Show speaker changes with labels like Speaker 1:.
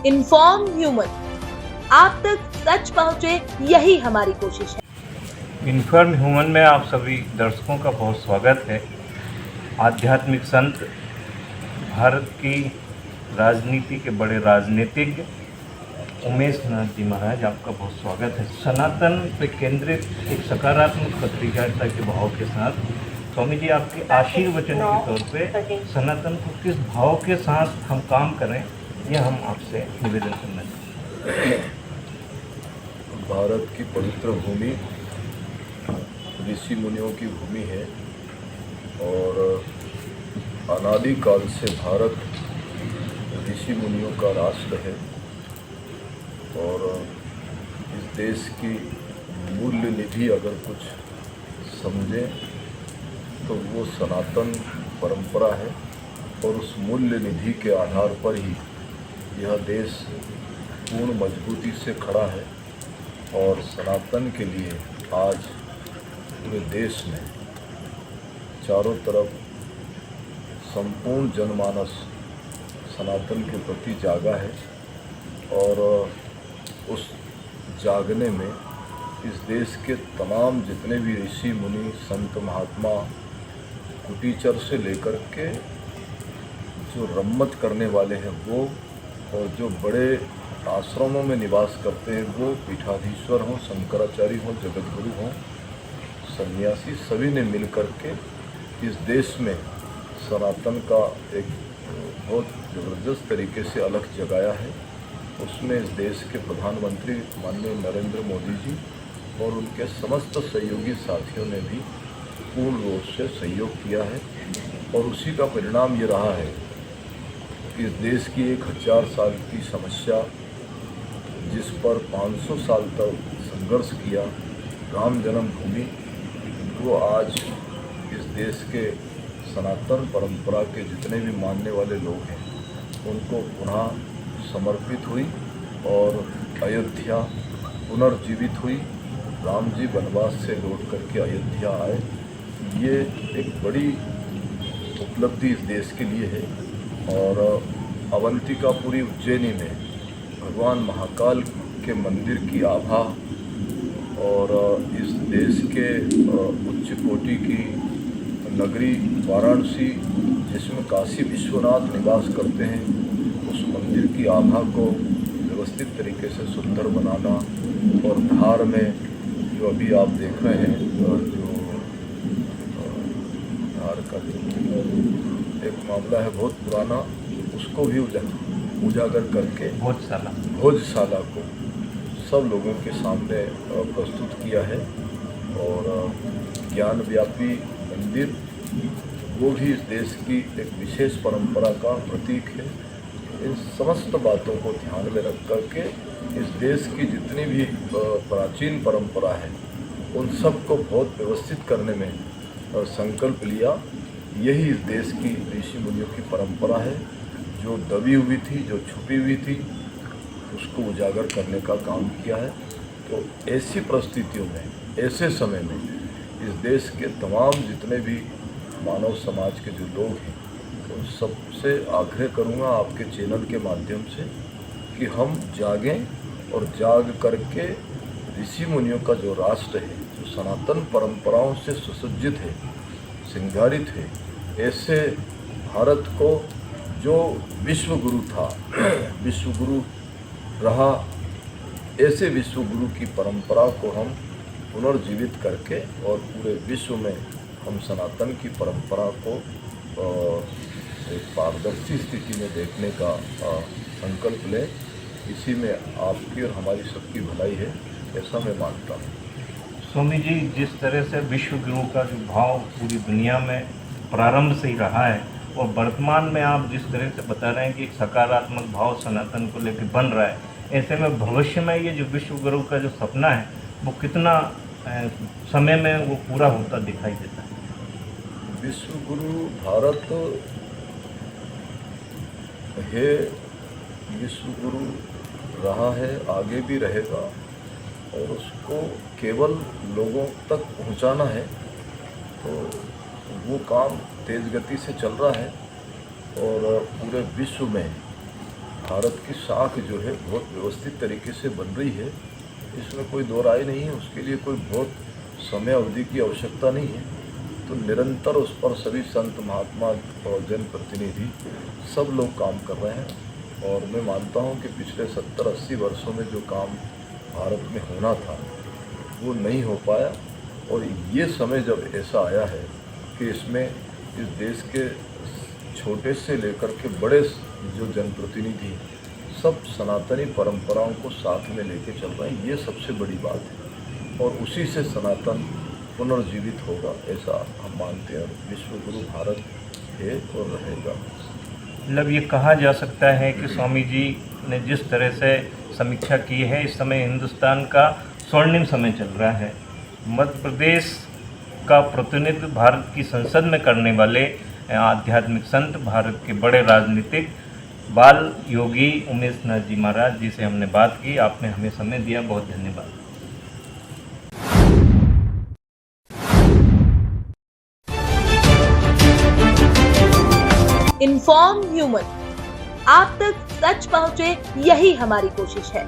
Speaker 1: Inform human, आप तक सच पहुंचे, यही हमारी कोशिश है।
Speaker 2: इन्फॉर्म ह्यूमन में आप सभी दर्शकों का बहुत स्वागत है। आध्यात्मिक संत, भारत की राजनीति के बड़े राजनीतिज्ञ उमेश नाथ जी महाराज, आपका बहुत स्वागत है। सनातन पे केंद्रित एक सकारात्मक पत्रिकारिता के भाव के साथ स्वामी जी आपके आशीर्वचन के तौर पे सनातन को किस भाव के साथ हम काम करें, यह हम आपसे निवेदन करना चाहते हैं।
Speaker 3: भारत की पवित्र भूमि ऋषि मुनियों की भूमि है और अनादिकाल से भारत ऋषि मुनियों का राष्ट्र है और इस देश की मूल्य निधि अगर कुछ समझें तो वो सनातन परंपरा है और उस मूल्य निधि के आधार पर ही यह देश पूर्ण मजबूती से खड़ा है और सनातन के लिए आज पूरे देश में चारों तरफ संपूर्ण जनमानस सनातन के प्रति जागा है और उस जागने में इस देश के तमाम जितने भी ऋषि मुनि संत महात्मा कुटीचर से लेकर के जो रम्मत करने वाले हैं वो और जो बड़े आश्रमों में निवास करते हैं वो पीठाधीश्वर हों, शंकराचार्य हों, जगतगुरु हों, सन्यासी, सभी ने मिल कर के इस देश में सनातन का एक बहुत ज़बरदस्त तरीके से अलख जगाया है। उसमें इस देश के प्रधानमंत्री माननीय नरेंद्र मोदी जी और उनके समस्त सहयोगी साथियों ने भी पूर्ण रूप से सहयोग किया है और उसी का परिणाम ये रहा है कि इस देश की 1000 साल की समस्या जिस पर 500 साल तक संघर्ष किया, राम जन्मभूमि, वो आज इस देश के सनातन परंपरा के जितने भी मानने वाले लोग हैं उनको पुनः समर्पित हुई और अयोध्या पुनर्जीवित हुई। राम जी वनवास से लौट करके अयोध्या आए, ये एक बड़ी उपलब्धि इस देश के लिए है। और अवंतिकापुरी उज्जैनी में भगवान महाकाल के मंदिर की आभा और इस देश के उच्च कोटि की नगरी वाराणसी जिसमें काशी विश्वनाथ निवास करते हैं, उस मंदिर की आभा को व्यवस्थित तरीके से सुंदर बनाना और धार में जो अभी आप देख रहे हैं जो धार का जो एक मामला है बहुत पुराना, उसको भी उजागर करके भोजशाला को सब लोगों के सामने प्रस्तुत किया है। और ज्ञान व्यापी मंदिर वो भी इस देश की एक विशेष परंपरा का प्रतीक है। इन समस्त बातों को ध्यान में रख करके इस देश की जितनी भी प्राचीन परंपरा है उन सब को बहुत व्यवस्थित करने में संकल्प लिया। यही इस देश की ऋषि मुनियों की परंपरा है जो दबी हुई थी, जो छुपी हुई थी, उसको उजागर करने का काम किया है। तो ऐसी परिस्थितियों में, ऐसे समय में इस देश के तमाम जितने भी मानव समाज के जो लोग हैं तो सबसे आग्रह करूँगा आपके चैनल के माध्यम से कि हम जागें और जाग करके ऋषि मुनियों का जो राष्ट्र है, जो सनातन परंपराओं से सुसज्जित है, श्रृंगारित है, ऐसे भारत को जो विश्व गुरु था, विश्व गुरु रहा, ऐसे विश्व गुरु की परंपरा को हम पुनर्जीवित करके और पूरे विश्व में हम सनातन की परंपरा को एक पारदर्शी स्थिति में देखने का संकल्प लें। इसी में आपकी और हमारी सबकी भलाई है, ऐसा मैं मानता हूँ।
Speaker 2: स्वामी जी, जिस तरह से विश्व गुरु का जो भाव पूरी दुनिया में प्रारंभ से ही रहा है और वर्तमान में आप जिस तरह से बता रहे हैं कि एक सकारात्मक भाव सनातन को लेकर बन रहा है, ऐसे में भविष्य में ये जो विश्व गुरु का जो सपना है वो कितना समय में वो पूरा होता दिखाई देता है?
Speaker 3: विश्व गुरु भारत है, विश्व गुरु रहा है, आगे भी रहेगा और उसको केवल लोगों तक पहुंचाना है। तो वो काम तेज़ गति से चल रहा है और पूरे विश्व में भारत की साख जो है बहुत व्यवस्थित तरीके से बन रही है, इसमें कोई दो राय नहीं है। उसके लिए कोई बहुत समय अवधि की आवश्यकता नहीं है। तो निरंतर उस पर सभी संत महात्मा और जनप्रतिनिधि सब लोग काम कर रहे हैं। और मैं मानता हूं कि पिछले 70-80 वर्षों में जो काम भारत में होना था वो नहीं हो पाया। और ये समय जब ऐसा आया है कि इसमें इस देश के छोटे से लेकर के बड़े जो जनप्रतिनिधि सब सनातनी परंपराओं को साथ में लेके चल रहे हैं, ये सबसे बड़ी बात है। और उसी से सनातन पुनर्जीवित होगा, ऐसा हम मानते हैं। विश्व गुरु भारत है और रहेगा।
Speaker 2: मतलब ये कहा जा सकता है कि स्वामी जी ने जिस तरह से समीक्षा की है, इस समय हिंदुस्तान का स्वर्णिम समय चल रहा है। मध्य प्रदेश का प्रतिनिधित्व भारत की संसद में करने वाले आध्यात्मिक संत, भारत के बड़े राजनीतिक बाल योगी उमेश नाथ जी महाराज जी से हमने बात की। आपने हमें समय दिया, बहुत धन्यवाद।
Speaker 1: इन्फॉर्म ह्यूमन, आप तक सच पहुंचे, यही हमारी कोशिश है।